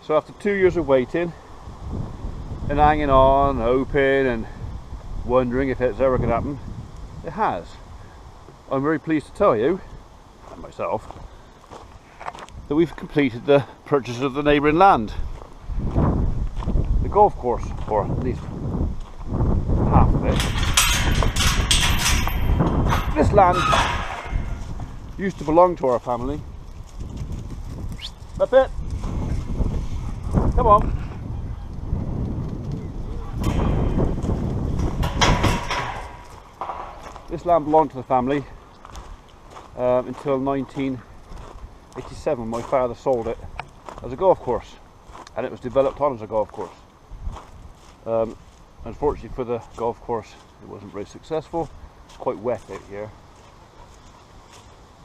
So after 2 years of waiting and hanging on, hoping and wondering if it's ever going to happen, it has. I'm very pleased to tell you, and myself, that we've completed the purchase of the neighbouring land. The golf course, or at least half of it. This land used to belong to our family. That's it. Come on. This land belonged to the family until 1987. My father sold it as a golf course, and it was developed on as a golf course. Unfortunately for the golf course, it wasn't very successful. It's quite wet out here.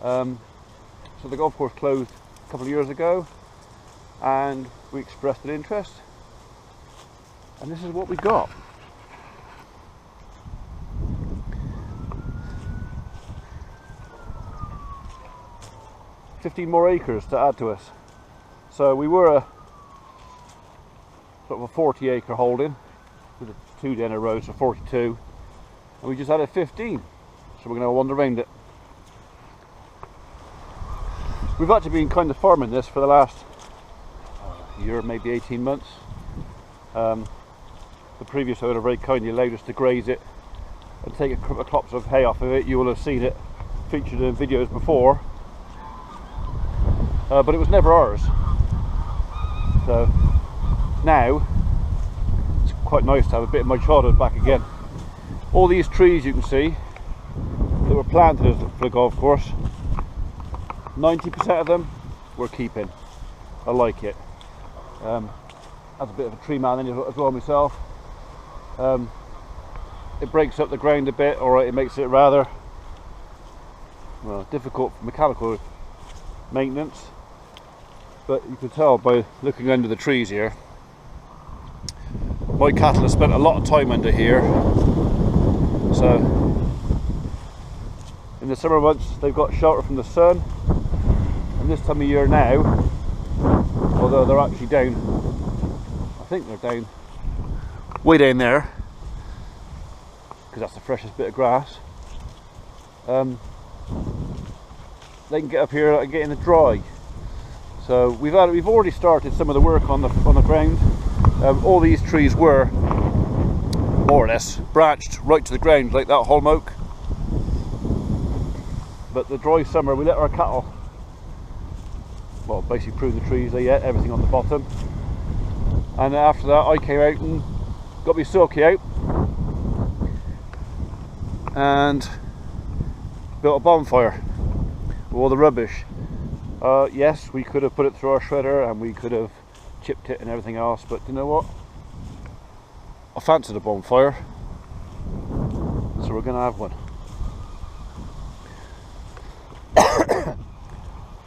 So the golf course closed a couple of years ago, and we expressed an interest, and this is what we got. $15 more acres to add to us. So we were a sort of a 40-acre holding with a 2 down a road, so 42, and we just added 15. So we're going to wander around it. We've actually been kind of farming this for the last year, maybe 18 months. The previous owner very kindly allowed us to graze it and take a couple of crops of hay off of it. You will have seen it featured in videos before, but it was never ours. So now it's quite nice to have a bit of my childhood back again. All these trees you can see that were planted for the golf course, 90% of them we're keeping. I like it. As a bit of a tree man as well myself, it breaks up the ground a bit, or it makes it rather difficult for mechanical maintenance. But you can tell by looking under the trees here, my cattle have spent a lot of time under here. So in the summer months they've got shelter from the sun, and this time of year now, although they're actually down, I think they're down way down there, because that's the freshest bit of grass, they can get up here and get in the dry. So we've already started some of the work on the ground. All these trees were more or less branched right to the ground, like that holm oak. But the dry summer we let our cattle, well, basically prune the trees. They ate everything on the bottom, and after that I came out and got me silky out and built a bonfire with all the rubbish. Yes, we could have put it through our shredder and we could have chipped it and everything else, but you know what? I fancied a bonfire, so we're going to have one.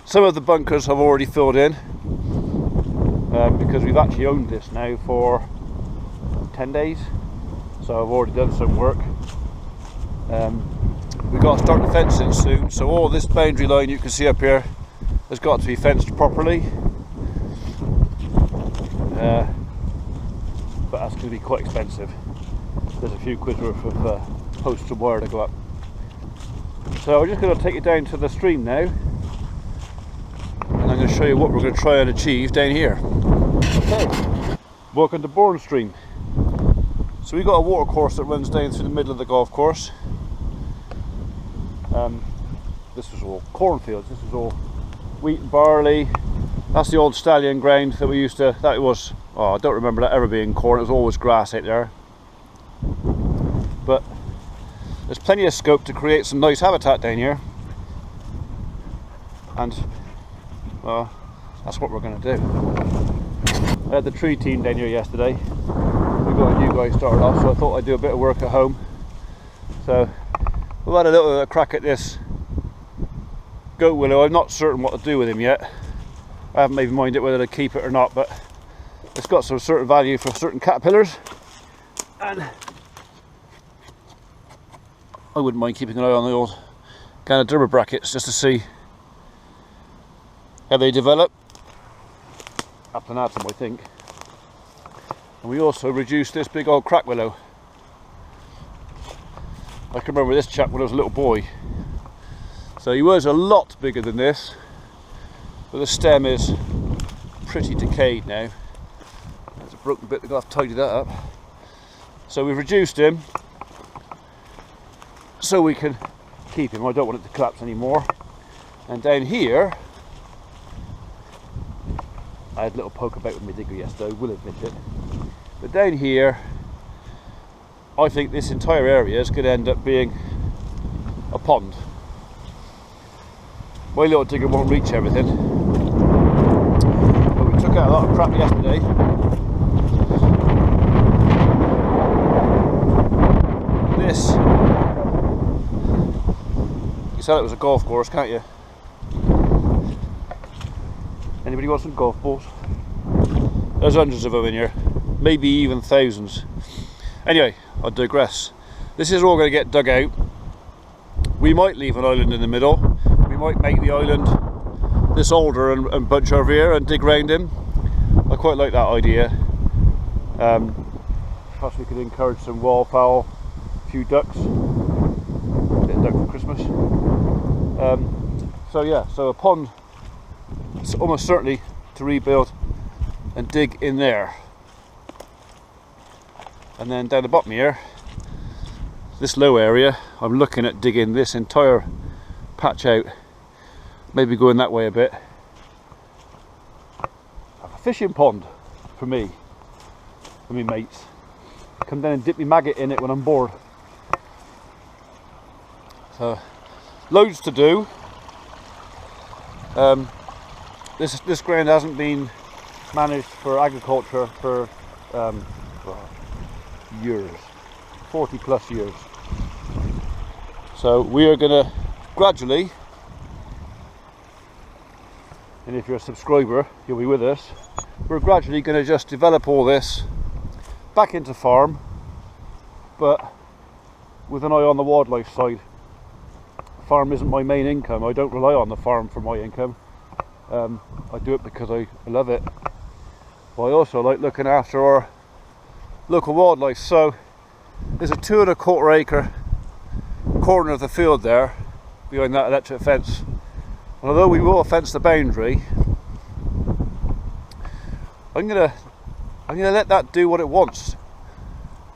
Some of the bunkers have already filled in because we've actually owned this now for 10 days, so I've already done some work. We've got to start the fencing soon, so all this boundary line you can see up here has got to be fenced properly, but that's going to be quite expensive. There's a few quid worth of posts and wire to go up. So we're just going to take you down to the stream now, and I'm going to show you what we're going to try and achieve down here. Okay, welcome to Bourne Stream. So we've got a water course that runs down through the middle of the golf course. This was all cornfields, this was all wheat and barley. That's the old stallion ground that we used to, that was, oh, I don't remember that ever being corn, it was always grass out there. But there's plenty of scope to create some nice habitat down here, and well, that's what we're going to do. I had the tree team down here yesterday. We got a new guy started off, so I thought I'd do a bit of work at home. So we've had a little crack at this goat willow. I'm not certain what to do with him yet. I haven't made my mind up whether to keep it or not, but it's got some certain value for certain caterpillars, and I wouldn't mind keeping an eye on the old Ganoderma brackets just to see how they develop. Aptanatum, I think. And we also reduced this big old crack willow. I can remember this chap when I was a little boy. So he was a lot bigger than this, but the stem is pretty decayed now. There's a broken bit, we're going to have to tidy that up. So we've reduced him so we can keep him. I don't want it to collapse anymore. And down here, I had a little poke about with my digger yesterday, I will admit it. But down here, I think this entire area is going to end up being a pond. My little digger won't reach everything. But we took out a lot of crap yesterday. This, you said it was a golf course, can't you? Anybody want some golf balls? There's hundreds of them in here, maybe even thousands. Anyway, I digress. This is all going to get dug out. We might leave an island in the middle. We might make the island this older and bunch over here and dig round him. I quite like that idea. Perhaps we could encourage some wildfowl, a few ducks, a bit of duck for Christmas. So yeah, so a pond, it's almost certainly to rebuild and dig in there. And then down the bottom here, this low area, I'm looking at digging this entire patch out, maybe going that way a bit. A fishing pond for me and my mates. Come down and dip my maggot in it when I'm bored. So loads to do. This ground hasn't been managed for agriculture for years, 40 plus years. So we are going to gradually, and if you're a subscriber you'll be with us, we're gradually going to just develop all this back into farm, but with an eye on the wildlife side. Farm isn't my main income. I don't rely on the farm for my income. I do it because I love it, but I also like looking after our local wildlife. So there's a 2¼ acre corner of the field there behind that electric fence, and although we will fence the boundary, I'm gonna let that do what it wants.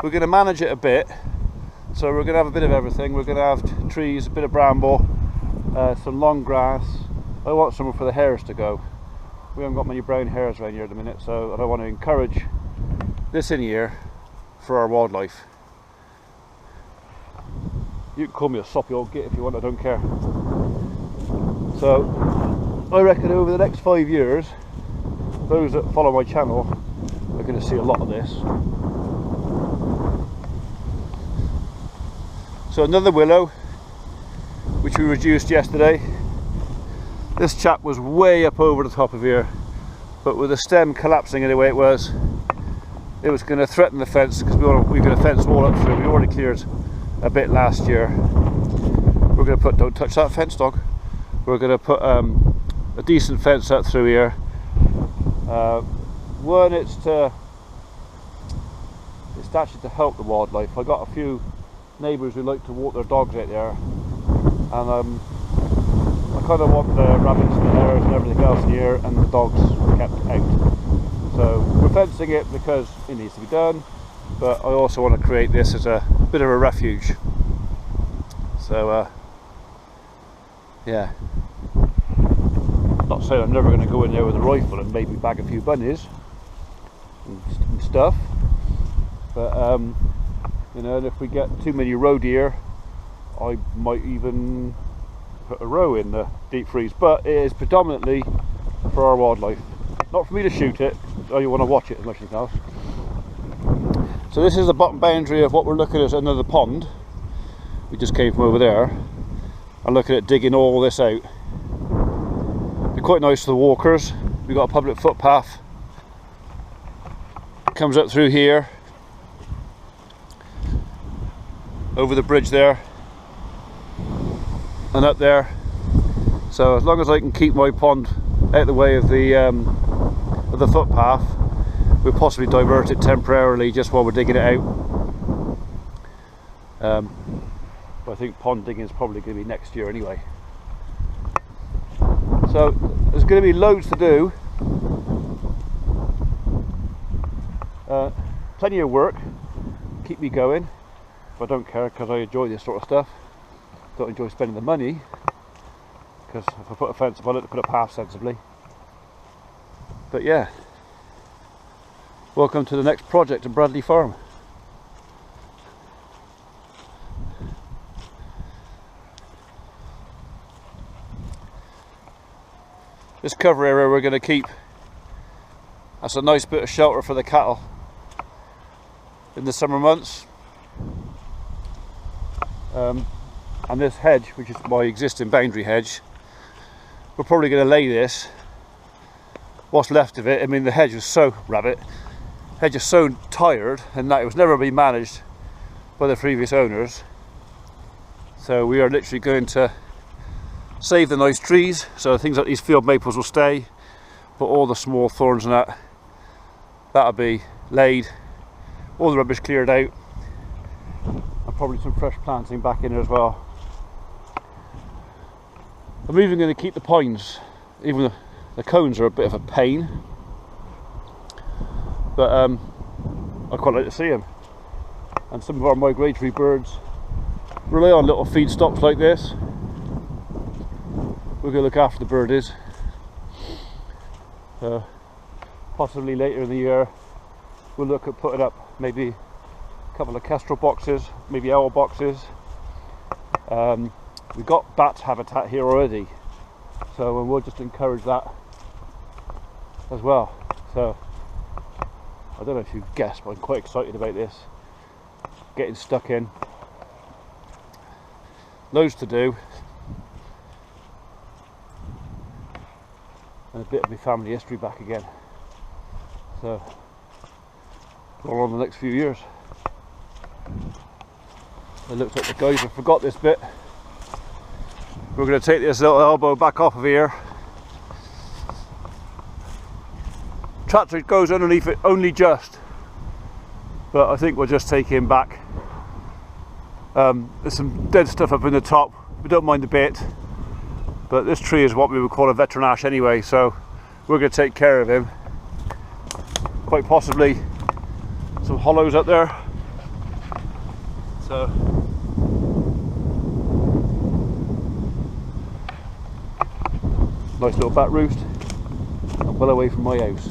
We're gonna manage it a bit, so we're gonna have a bit of everything. We're gonna have trees, a bit of bramble, some long grass. I want somewhere for the hares to go. We haven't got many brown hares around here at the minute, so I want to encourage this in here for our wildlife. You can call me a soppy old git if you want, I don't care. So I reckon over the next 5 years, those that follow my channel are going to see a lot of this. So another willow, which we reduced yesterday. This chap was way up over the top of here, but with the stem collapsing in the way it was going to threaten the fence, because we're going to fence all up through. We already cleared a bit last year. We're going to put, don't touch that fence, dog. We're going to put a decent fence up through here. One, it's actually to help the wildlife. I got a few neighbours who like to walk their dogs out there, and I kind of want the rabbits and the hares and everything else here and the dogs kept out. So we're fencing it because it needs to be done, but I also want to create this as a bit of a refuge. So yeah, not saying I'm never going to go in there with a rifle and maybe bag a few bunnies and stuff, but you know, and if we get too many roe deer, I might even put a roe in the deep freeze. But it is predominantly for our wildlife, not for me to shoot it. I want to watch it as much as anything else. So this is the bottom boundary of what we're looking at, another pond. We just came from over there. I'm looking at digging all this out. Be quite nice for the walkers. We've got a public footpath. It comes up through here, over the bridge there, and up there. So as long as I can keep my pond out of the way of the of the footpath. We'll possibly divert it temporarily just while we're digging it out. But I think pond digging is probably going to be next year anyway. So there's going to be loads to do. Plenty of work, keep me going, but I don't care because I enjoy this sort of stuff. Don't enjoy spending the money, because if I put a fence up on it, to put it half sensibly. But yeah, welcome to the next project at Bradley Farm. This cover area we're going to keep. That's a nice bit of shelter for the cattle in the summer months. And this hedge, which is my existing boundary hedge, we're probably going to lay this, what's left of it. I mean, the hedge was so tired, and that it was never been managed by the previous owners. So we are literally going to save the nice trees, so things like these field maples will stay, but all the small thorns and that'll be laid, all the rubbish cleared out, and probably some fresh planting back in there as well. I'm even going to keep the pines, even the cones are a bit of a pain, but I quite like to see them. And some of our migratory birds rely on little feed stops like this. We're going to look after the birdies. Possibly later in the year we'll look at putting up maybe a couple of kestrel boxes, maybe owl boxes. We've got bat habitat here already, so we'll just encourage that as well. So I don't know if you've guessed, but I'm quite excited about this. Getting stuck in. Loads to do. And a bit of my family history back again. So going on the next few years. It looks like the guys have forgot this bit. We're going to take this little elbow back off of here. Tractor goes underneath it only just, but I think we'll just take him back. There's some dead stuff up in the top, we don't mind a bit, but this tree is what we would call a veteran ash anyway, so we're going to take care of him. Quite possibly some hollows up there, so nice little bat roost, well away from my house.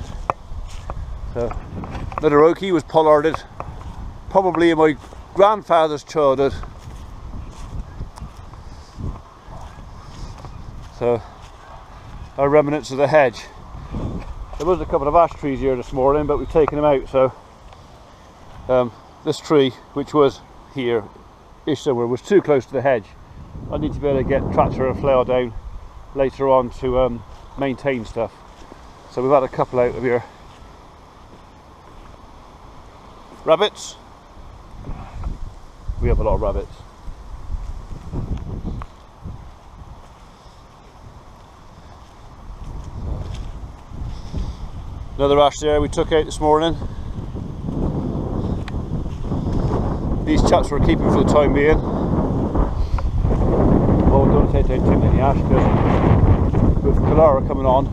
So another oakie was pollarded probably in my grandfather's childhood. So our remnants of the hedge. There was a couple of ash trees here this morning, but we've taken them out. So this tree, which was here ish somewhere, was too close to the hedge. I need to be able to get tractor and flail down later on to maintain stuff. So we've had a couple out of here. Rabbits. We have a lot of rabbits. Another ash there we took out this morning. These chaps we're keeping for the time being. Well, we don't take down too many ash because with Kalara coming on,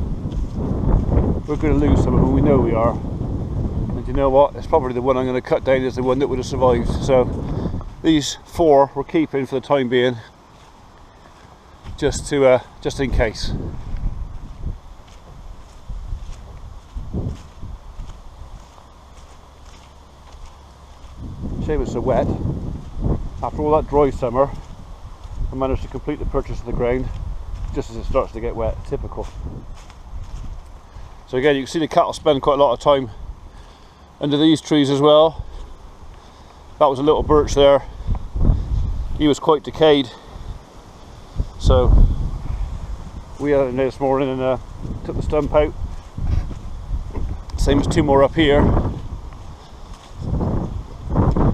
we're going to lose some of them. We know we are. And you know what? It's probably the one I'm going to cut down is the one that would have survived. So these four we're keeping for the time being, just in case. Shame it's so wet. After all that dry summer, I managed to complete the purchase of the ground just as it starts to get wet. Typical. So again, you can see the cattle spend quite a lot of time under these trees as well. That was a little birch there. He was quite decayed, so we had it in there this morning and took the stump out. Same as two more up here.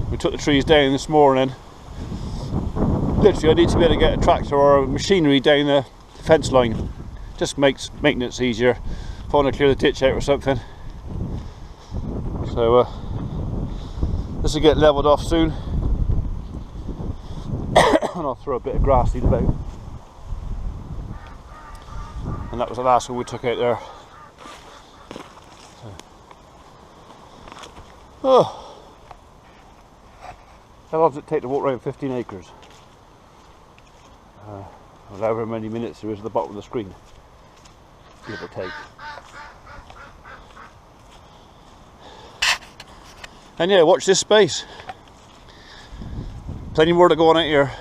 We took the trees down this morning. Literally I need to be able to get a tractor or machinery down the fence line. Just makes maintenance easier. Probably clear the ditch out or something. So this will get levelled off soon. And I'll throw a bit of grass seed about. And that was the last one we took out there. So. Oh. How long does it take to walk around 15 acres? However many minutes there is at the bottom of the screen, give or take. And yeah, watch this space. Plenty more to go on out here.